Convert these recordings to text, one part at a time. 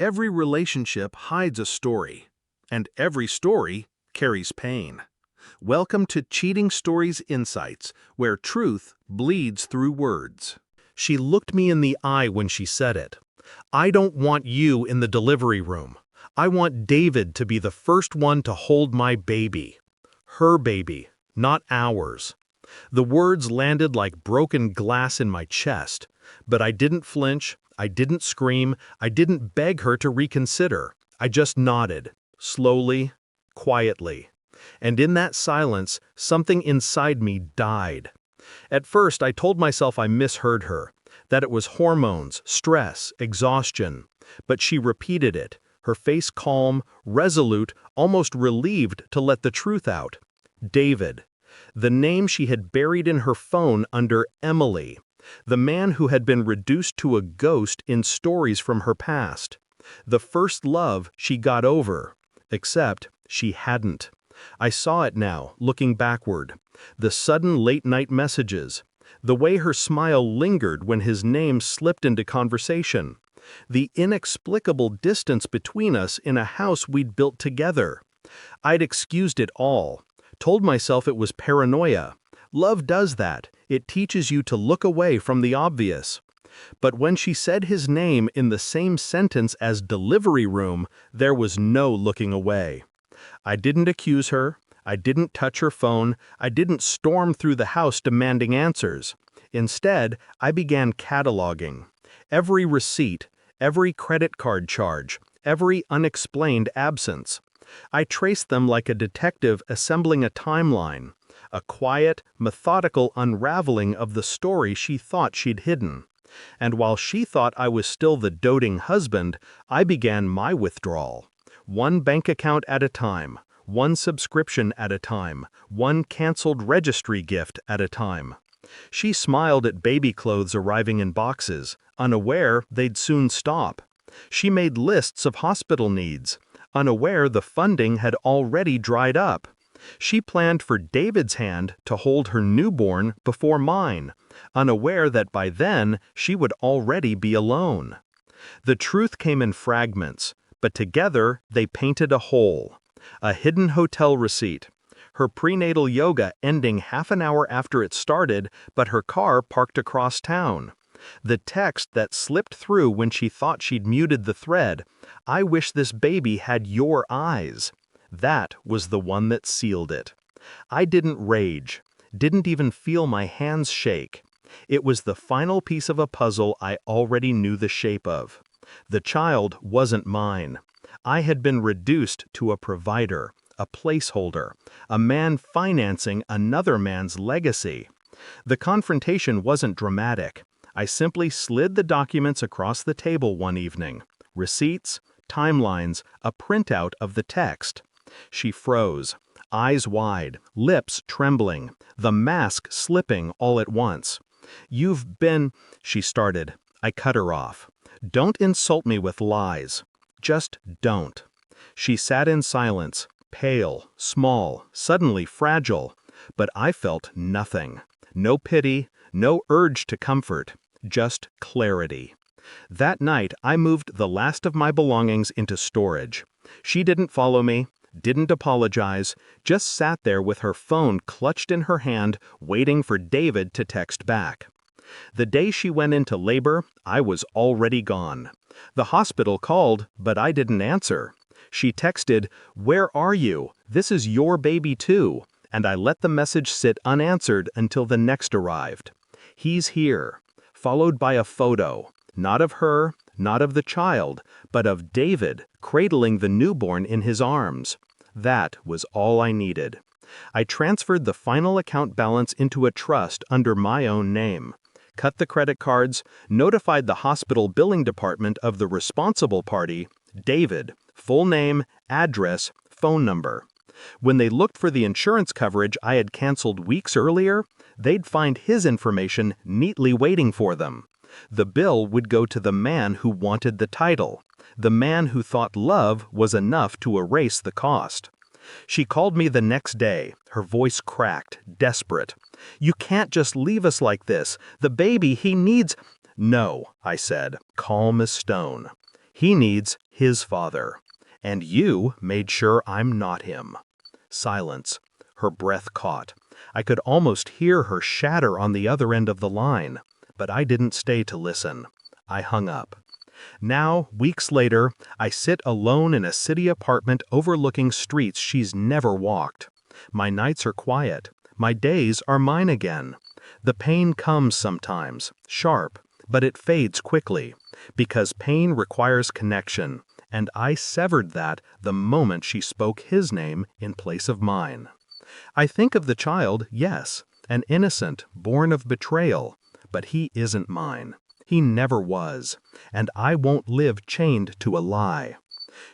Every relationship hides a story, and every story carries pain. Welcome to Cheating Stories Insights, where truth bleeds through words. She looked me in the eye when she said it. I don't want you in the delivery room. I want David to be the first one to hold my baby. Her baby, not ours. The words landed like broken glass in my chest, but I didn't flinch, I didn't scream, I didn't beg her to reconsider. I just nodded, slowly, quietly. And in that silence, something inside me died. At first, I told myself I misheard her, that it was hormones, stress, exhaustion. But she repeated it, her face calm, resolute, almost relieved to let the truth out. David. The name she had buried in her phone under Emily. The man who had been reduced to a ghost in stories from her past. The first love she got over. Except she hadn't. I saw it now, looking backward. The sudden late-night messages. The way her smile lingered when his name slipped into conversation. The inexplicable distance between us in a house we'd built together. I'd excused it all. Told myself it was paranoia. Love does that. It teaches you to look away from the obvious. But when she said his name in the same sentence as delivery room, there was no looking away. I didn't accuse her. I didn't touch her phone. I didn't storm through the house demanding answers. Instead, I began cataloging. Every receipt, every credit card charge, every unexplained absence. I traced them like a detective assembling a timeline. A quiet, methodical unraveling of the story she thought she'd hidden. And while she thought I was still the doting husband, I began my withdrawal. One bank account at a time, one subscription at a time, one canceled registry gift at a time. She smiled at baby clothes arriving in boxes, unaware they'd soon stop. She made lists of hospital needs, unaware the funding had already dried up. She planned for David's hand to hold her newborn before mine, unaware that by then she would already be alone. The truth came in fragments, but together they painted a whole. A hidden hotel receipt. Her prenatal yoga ending half an hour after it started, but her car parked across town. The text that slipped through when she thought she'd muted the thread, "I wish this baby had your eyes." That was the one that sealed it. I didn't rage, didn't even feel my hands shake. It was the final piece of a puzzle I already knew the shape of. The child wasn't mine. I had been reduced to a provider, a placeholder, a man financing another man's legacy. The confrontation wasn't dramatic. I simply slid the documents across the table one evening. Receipts, timelines, a printout of the text. She froze, eyes wide, lips trembling, the mask slipping all at once. "You've been," she started. I cut her off. "Don't insult me with lies. Just don't." She sat in silence, pale, small, suddenly fragile, but I felt nothing. No pity, no urge to comfort, just clarity. That night, I moved the last of my belongings into storage. She didn't follow me, didn't apologize, just sat there with her phone clutched in her hand, waiting for David to text back. The day she went into labor, I was already gone. The hospital called, but I didn't answer. She texted, "Where are you? This is your baby too." And I let the message sit unanswered until the next arrived. "He's here," followed by a photo, not of her, not of the child, but of David cradling the newborn in his arms. That was all I needed. I transferred the final account balance into a trust under my own name, cut the credit cards, notified the hospital billing department of the responsible party, David, full name, address, phone number. When they looked for the insurance coverage I had canceled weeks earlier, they'd find his information neatly waiting for them. The bill would go to the man who wanted the title, the man who thought love was enough to erase the cost. She called me the next day, her voice cracked, desperate. "You can't just leave us like this. The baby, he needs—" "No," I said, calm as stone. He needs his father. And you made sure I'm not him. Silence. Her breath caught. I could almost hear her shatter on the other end of the line. But I didn't stay to listen. I hung up. Now, weeks later, I sit alone in a city apartment overlooking streets she's never walked. My nights are quiet. My days are mine again. The pain comes sometimes, sharp, but it fades quickly, because pain requires connection, and I severed that the moment she spoke his name in place of mine. I think of the child, yes, an innocent, born of betrayal, but he isn't mine. He never was, and I won't live chained to a lie.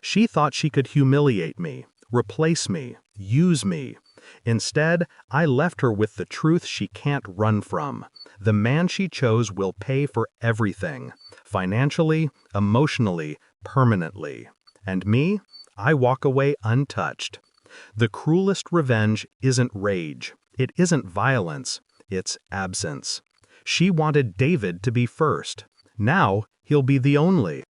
She thought she could humiliate me, replace me, use me. Instead, I left her with the truth she can't run from. The man she chose will pay for everything, financially, emotionally, permanently. And me? I walk away untouched. The cruelest revenge isn't rage. It isn't violence. It's absence. She wanted David to be first. Now, he'll be the only.